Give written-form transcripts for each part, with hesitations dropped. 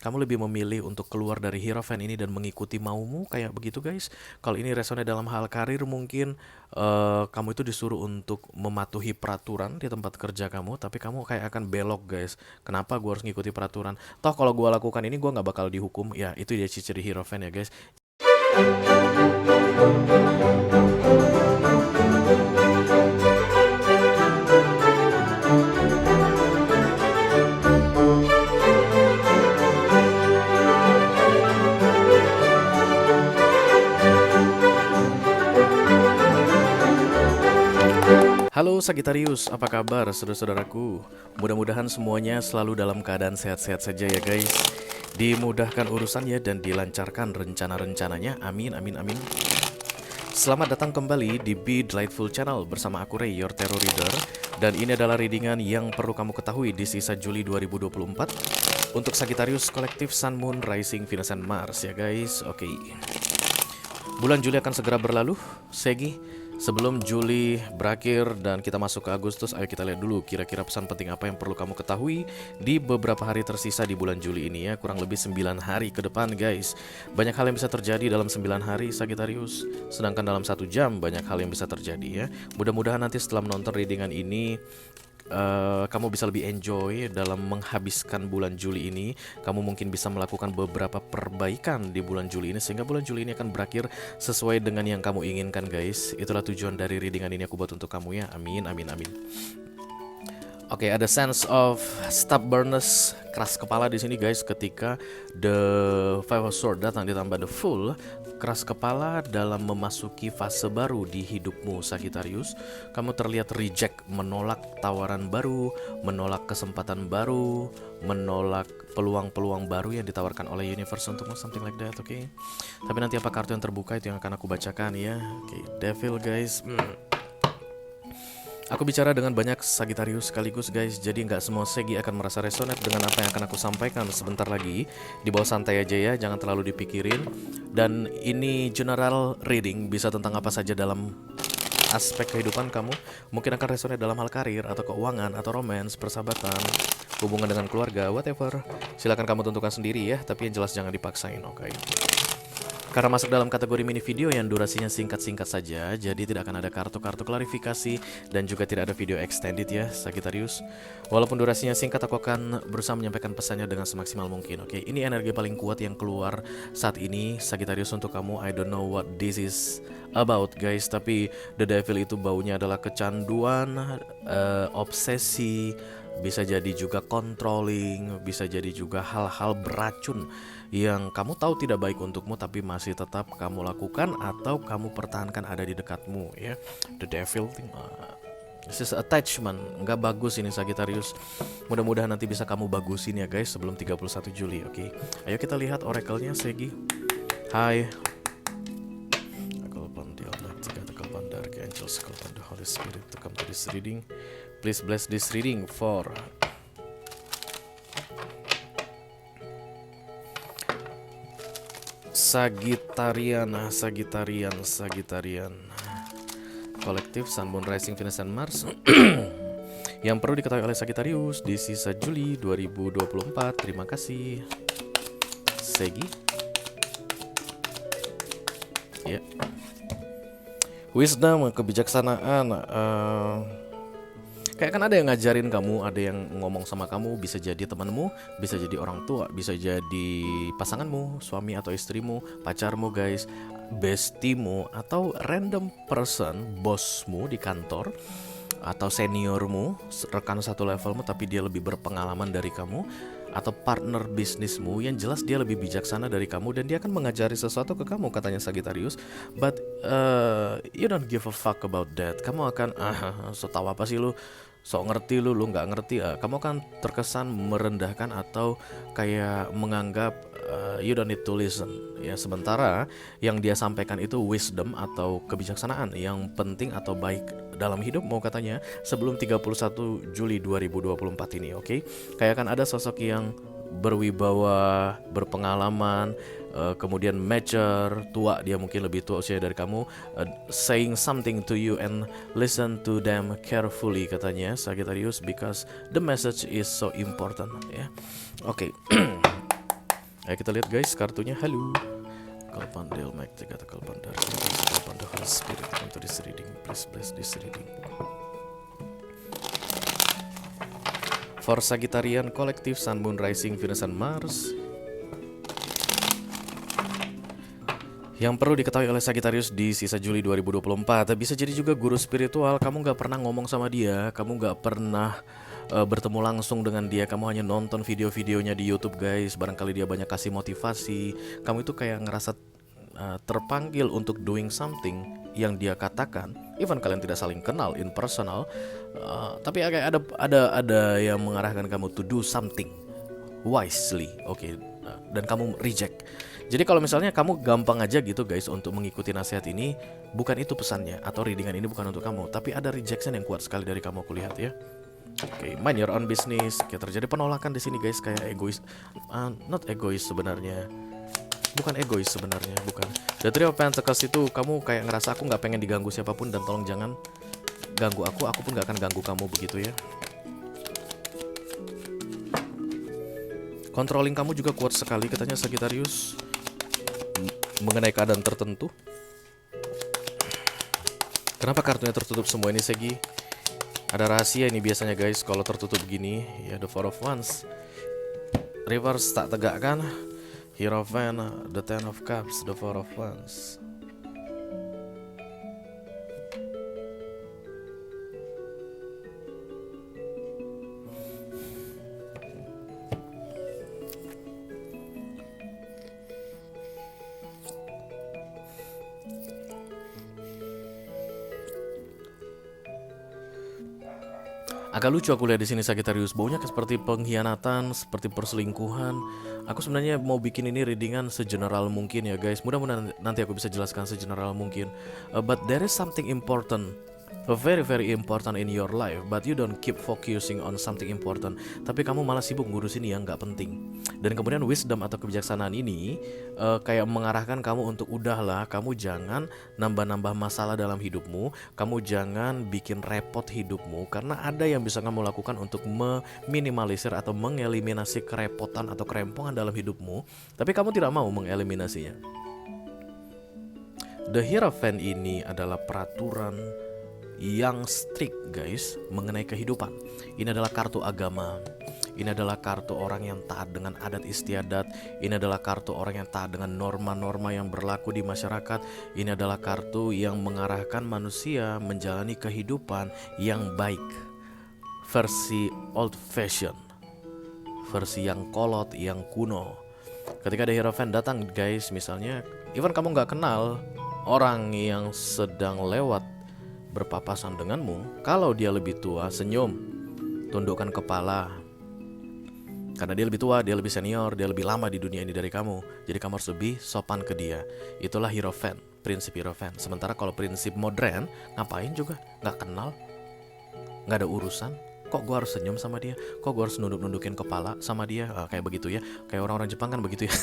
Kamu lebih memilih untuk keluar dari Hierophant ini dan mengikuti maumu kayak begitu guys. Kalau ini resonnya dalam hal karir mungkin kamu itu disuruh untuk mematuhi peraturan di tempat kerja kamu, tapi kamu kayak akan belok guys. Kenapa gue harus ngikuti peraturan? Toh kalau gue lakukan ini gue nggak bakal dihukum. Ya itu dia ciri Hierophant ya guys. Halo Sagittarius, apa kabar saudara-saudaraku? Mudah-mudahan semuanya selalu dalam keadaan sehat-sehat saja ya guys. Dimudahkan urusannya dan dilancarkan rencana-rencananya. Amin, amin, amin. Selamat datang kembali di Be Delightful Channel bersama aku Ray, your Tarot Reader. Dan ini adalah readingan yang perlu kamu ketahui di sisa Juli 2024 untuk Sagittarius kolektif Sun, Moon, Rising, Venus, and Mars ya guys. Oke. Bulan Juli akan segera berlalu, Segi. Sebelum Juli berakhir dan kita masuk ke Agustus, ayo kita lihat dulu kira-kira pesan penting apa yang perlu kamu ketahui di beberapa hari tersisa di bulan Juli ini ya. Kurang lebih 9 hari ke depan guys. Banyak hal yang bisa terjadi dalam 9 hari Sagittarius. Sedangkan dalam 1 jam banyak hal yang bisa terjadi ya. Mudah-mudahan nanti setelah menonton readingan ini kamu bisa lebih enjoy dalam menghabiskan bulan Juli ini. Kamu mungkin bisa melakukan beberapa perbaikan di bulan Juli ini sehingga bulan Juli ini akan berakhir sesuai dengan yang kamu inginkan guys. Itulah tujuan dari readingan ini aku buat untuk kamu ya. Amin, amin, amin. Oke, ada sense of stubbornness, keras kepala di sini guys ketika the Five of Swords datang ditambah the Fool. Keras kepala dalam memasuki fase baru di hidupmu Sagittarius. Kamu terlihat reject, menolak tawaran baru, menolak kesempatan baru, menolak peluang-peluang baru yang ditawarkan oleh universe untukmu, something like that, oke. Tapi nanti apa kartu yang terbuka itu yang akan aku bacakan ya. Oke, Devil guys. Aku bicara dengan banyak Sagittarius sekaligus guys, jadi nggak semua Segi akan merasa resonate dengan apa yang akan aku sampaikan sebentar lagi. Di bawah santai aja ya, jangan terlalu dipikirin. Dan ini general reading, bisa tentang apa saja dalam aspek kehidupan kamu. Mungkin akan resonate dalam hal karir, atau keuangan, atau romance, persahabatan, hubungan dengan keluarga, whatever. Silahkan kamu tentukan sendiri ya, tapi yang jelas jangan dipaksain, oke? Karena masuk dalam kategori mini video yang durasinya singkat-singkat saja, jadi tidak akan ada kartu-kartu klarifikasi dan juga tidak ada video extended ya Sagittarius. Walaupun durasinya singkat, aku akan berusaha menyampaikan pesannya dengan semaksimal mungkin. Oke, ini energi paling kuat yang keluar saat ini Sagittarius untuk kamu. I don't know what this is about guys, tapi the devil itu baunya adalah kecanduan, obsesi, bisa jadi juga controlling, bisa jadi juga hal-hal beracun yang kamu tahu tidak baik untukmu tapi masih tetap kamu lakukan atau kamu pertahankan ada di dekatmu ya. The devil thing, this is attachment, nggak bagus ini Sagittarius. Mudah-mudahan nanti bisa kamu bagusin ya guys sebelum 31 Juli, oke? Ayo kita lihat oracle-nya Segi. Hai. Dark angels, the Holy Spirit to come to this reading. Please bless this reading for Sagittarian, kolektif Sun, Moon, Rising, Venus, and Mars. Yang perlu diketahui oleh Sagittarius di sisa Juli 2024. Terima kasih Segi. Ya. Wisdom, kebijaksanaan. Kayak kan ada yang ngajarin kamu, ada yang ngomong sama kamu, bisa jadi temanmu, bisa jadi orang tua, bisa jadi pasanganmu, suami atau istrimu, pacarmu guys, bestimu, atau random person, bosmu di kantor, atau seniormu, rekan satu levelmu tapi dia lebih berpengalaman dari kamu, atau partner bisnismu yang jelas dia lebih bijaksana dari kamu dan dia akan mengajari sesuatu ke kamu katanya Sagittarius. But you don't give a fuck about that. Kamu akan so tau apa sih lu, sok ngerti lu nggak ngerti. Kamu akan terkesan merendahkan atau kayak menganggap you don't need to listen ya. Sementara yang dia sampaikan itu wisdom atau kebijaksanaan yang penting atau baik dalam hidup mau katanya sebelum 31 Juli 2024 ini, oke? Kayak kan ada sosok yang berwibawa, berpengalaman, kemudian mature, tua, dia mungkin lebih tua usia dari kamu, saying something to you and listen to them carefully katanya Sagittarius because the message is so important ya. Oke. Ayo kita lihat guys kartunya. Halo. Kalpandel Mike Tegata Kalpandar. Kalpandar Holy Spirit into this reading. Please bless this reading. For Sagittarian Collective, Sun, Moon, Rising, Venus, and Mars. Yang perlu diketahui oleh Sagittarius di sisa Juli 2024, bisa jadi juga guru spiritual. Kamu gak pernah ngomong sama dia, kamu gak pernah bertemu langsung dengan dia, kamu hanya nonton video-videonya di YouTube guys. Barangkali dia banyak kasih motivasi, kamu itu kayak ngerasa terpanggil untuk doing something yang dia katakan. Even kalian tidak saling kenal in personal, tapi kayak ada yang mengarahkan kamu to do something wisely, oke, dan kamu reject. Jadi kalau misalnya kamu gampang aja gitu guys untuk mengikuti nasihat ini, bukan itu pesannya, atau readingan ini bukan untuk kamu, tapi ada rejection yang kuat sekali dari kamu, aku lihat ya. Oke, mind your own business. Kayak terjadi penolakan di sini guys, kayak egois, not egois sebenarnya, bukan egois sebenarnya, bukan. The Three of Pentacles itu kamu kayak ngerasa aku nggak pengen diganggu siapapun dan tolong jangan ganggu aku pun nggak akan ganggu kamu, begitu ya. Controlling kamu juga kuat sekali katanya Sagittarius mengenai keadaan tertentu. Kenapa kartunya tertutup semua ini Segi? Ada rahasia ini biasanya guys kalau tertutup gini ya. The Four of Wands, reverse tak tegak kan. Hierophant, the Ten of Cups, the Four of Wands. Agak lucu aku lihat di sini Sagittarius, baunya seperti pengkhianatan, seperti perselingkuhan. Aku sebenarnya mau bikin ini readingan segeneral mungkin ya guys. Mudah-mudahan nanti aku bisa jelaskan segeneral mungkin. But there is something important, very very important in your life, but you don't keep focusing on something important. Tapi kamu malah sibuk ngurusin yang nggak penting. Dan kemudian wisdom atau kebijaksanaan ini kayak mengarahkan kamu untuk udahlah, kamu jangan nambah-nambah masalah dalam hidupmu, kamu jangan bikin repot hidupmu, karena ada yang bisa kamu lakukan untuk meminimalisir atau mengeliminasi kerepotan atau kerempongan dalam hidupmu, tapi kamu tidak mau mengeliminasinya. The Hierophant ini adalah peraturan yang strict guys mengenai kehidupan. Ini adalah kartu agama. Ini adalah kartu orang yang taat dengan adat istiadat. Ini adalah kartu orang yang taat dengan norma-norma yang berlaku di masyarakat. Ini adalah kartu yang mengarahkan manusia menjalani kehidupan yang baik, versi old fashion, versi yang kolot, yang kuno. Ketika ada Hierophant datang guys, misalnya even kamu gak kenal orang yang sedang lewat berpapasan denganmu, kalau dia lebih tua, senyum, tundukkan kepala. Karena dia lebih tua, dia lebih senior, dia lebih lama di dunia ini dari kamu. Jadi kamu harus lebih sopan ke dia. Itulah Hierophant, prinsip Hierophant. Sementara kalau prinsip modern, ngapain juga, gak kenal, gak ada urusan. Kok gue harus senyum sama dia? Kok gue harus nunduk-nundukin kepala sama dia? Kayak begitu ya. Kayak orang-orang Jepang kan begitu ya.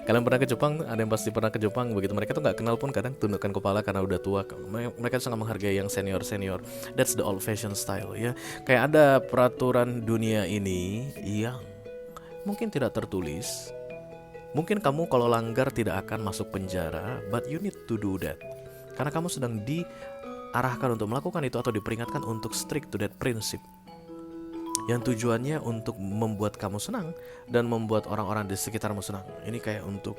Kalian pernah ke Jepang? Ada yang pasti pernah ke Jepang. Begitu mereka tuh gak kenal pun kadang tundukkan kepala karena udah tua. Mereka sangat menghargai yang senior-senior. That's the old fashion style ya. Kayak ada peraturan dunia ini yang mungkin tidak tertulis. Mungkin kamu kalau langgar tidak akan masuk penjara, but you need to do that. Karena kamu sedang diarahkan untuk melakukan itu atau diperingatkan untuk strict to that prinsip, yang tujuannya untuk membuat kamu senang dan membuat orang-orang di sekitarmu senang. Ini kayak untuk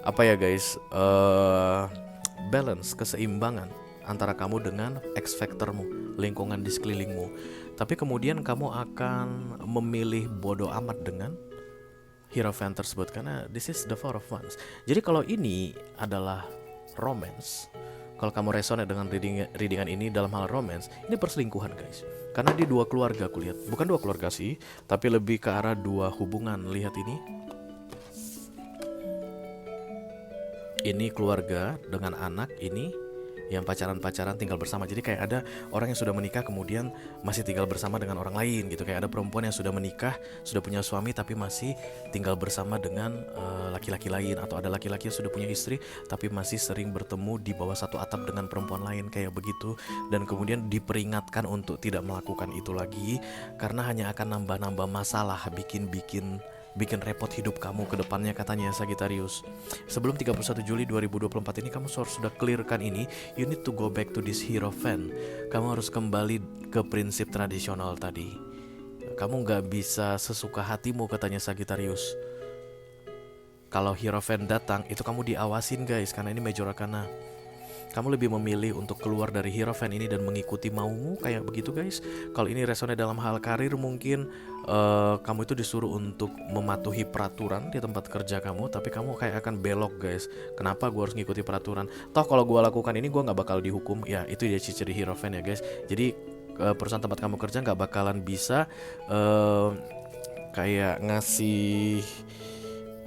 apa ya guys, balance, keseimbangan antara kamu dengan X factormu, lingkungan di sekelilingmu. Tapi kemudian kamu akan memilih bodoh amat dengan Hierophant tersebut, karena this is the Four of Wands. Jadi kalau ini adalah romance, kalau kamu resonate dengan readingan ini dalam hal romance, ini perselingkuhan guys. Karena di dua keluarga aku lihat, bukan dua keluarga sih, tapi lebih ke arah dua hubungan. Lihat ini. Ini keluarga dengan anak, ini yang pacaran-pacaran tinggal bersama. Jadi kayak ada orang yang sudah menikah kemudian masih tinggal bersama dengan orang lain gitu. Kayak ada perempuan yang sudah menikah, sudah punya suami tapi masih tinggal bersama dengan laki-laki lain. Atau ada laki-laki yang sudah punya istri tapi masih sering bertemu di bawah satu atap dengan perempuan lain, kayak begitu. Dan kemudian diperingatkan untuk tidak melakukan itu lagi, karena hanya akan nambah-nambah masalah, bikin bikin repot hidup kamu ke depannya katanya Sagittarius. Sebelum 31 Juli 2024 ini kamu sudah clearkan ini. You need to go back to this Hierophant. Kamu harus kembali ke prinsip tradisional tadi. Kamu gak bisa sesuka hatimu katanya Sagittarius. Kalau Hierophant datang itu kamu diawasin guys, karena ini Major Arcana. Kamu lebih memilih untuk keluar dari Hierophant ini dan mengikuti maumu kayak begitu guys. Kalau ini resonate dalam hal karir mungkin kamu itu disuruh untuk mematuhi peraturan di tempat kerja kamu, tapi kamu kayak akan belok guys. Kenapa gue harus ngikuti peraturan? Toh kalau gue lakukan ini gue nggak bakal dihukum. Ya itu dia ciri Hierophant ya guys. Jadi perusahaan tempat kamu kerja nggak bakalan bisa kayak ngasih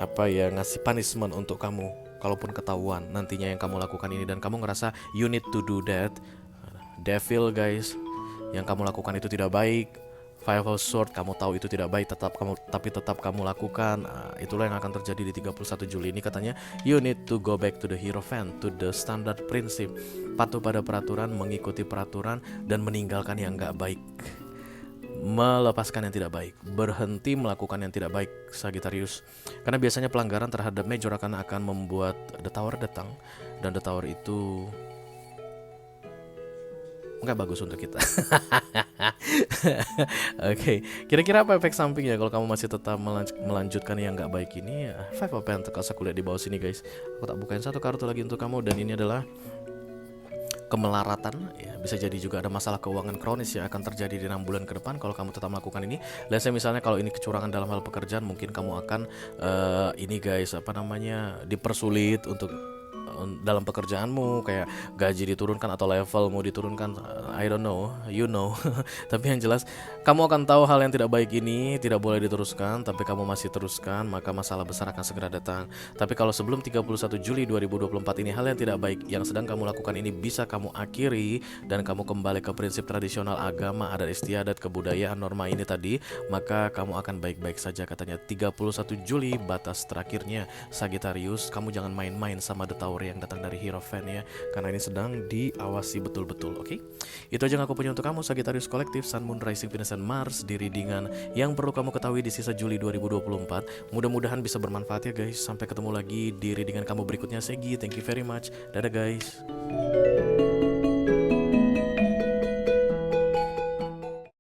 ngasih punishment untuk kamu kalaupun ketahuan nantinya yang kamu lakukan ini dan kamu ngerasa you need to do that. Devil guys, yang kamu lakukan itu tidak baik. Five of Swords, kamu tahu itu tidak baik, tapi tetap kamu lakukan. Itulah yang akan terjadi di 31 Juli ini katanya. You need to go back to the Hierophant, to the standard prinsip. Patuh pada peraturan, mengikuti peraturan, dan meninggalkan yang gak baik. Melepaskan yang tidak baik, berhenti melakukan yang tidak baik Sagittarius. Karena biasanya pelanggaran terhadap Major akan membuat The Tower datang, dan The Tower itu nggak bagus untuk kita. Oke, kira-kira apa efek sampingnya kalau kamu masih tetap melanjutkan yang nggak baik ini? Five of Pentacles aku lihat di bawah sini guys. Aku tak bukain satu kartu lagi untuk kamu, dan ini adalah kemelaratan, ya, bisa jadi juga ada masalah keuangan kronis yang akan terjadi di 6 bulan ke depan kalau kamu tetap melakukan ini. Let's say misalnya kalau ini kecurangan dalam hal pekerjaan, mungkin kamu akan dipersulit untuk dalam pekerjaanmu, kayak gaji diturunkan atau levelmu diturunkan. I don't know, you know. Tapi yang jelas kamu akan tahu hal yang tidak baik ini tidak boleh diteruskan, tapi kamu masih teruskan, maka masalah besar akan segera datang. Tapi kalau sebelum 31 Juli 2024 ini hal yang tidak baik yang sedang kamu lakukan ini bisa kamu akhiri dan kamu kembali ke prinsip tradisional agama, adat istiadat, kebudayaan, norma ini tadi, maka kamu akan baik-baik saja katanya. 31 Juli batas terakhirnya Sagittarius. Kamu jangan main-main sama The Tower yang datang dari Hierophant ya, karena ini sedang diawasi betul-betul. Oke, itu aja yang aku punya untuk kamu Sagittarius Kolektif, Sun, Moon, Rising, Venus, dan Mars di readingan yang perlu kamu ketahui di sisa Juli 2024. Mudah-mudahan bisa bermanfaat ya guys. Sampai ketemu lagi di readingan kamu berikutnya. Segi, thank you very much. Dadah guys.